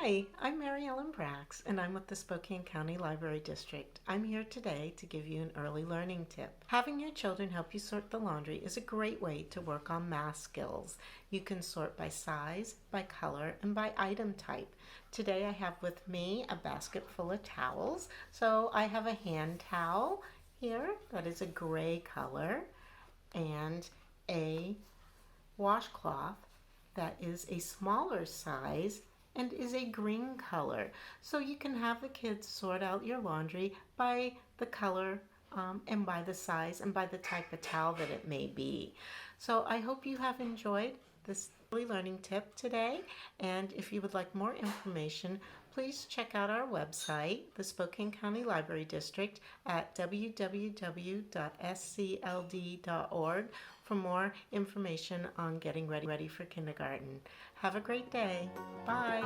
Hi, I'm Mary Ellen Brax, and I'm with the Spokane County Library District. I'm here today to give you an early learning tip. Having your children help you sort the laundry is a great way to work on math skills. You can sort by size, by color, and by item type. Today I have with me a basket full of towels. So I have a hand towel here that is a gray color and a washcloth that is a smaller size and is a green color. So you can have the kids sort out your laundry by the color and by the size and by the type of towel that it may be. So I hope you have enjoyed this early learning tip today. And if you would like more information, please check out our website, the Spokane County Library District, at www.scld.org for more information on getting ready for kindergarten. Have a great day. Bye.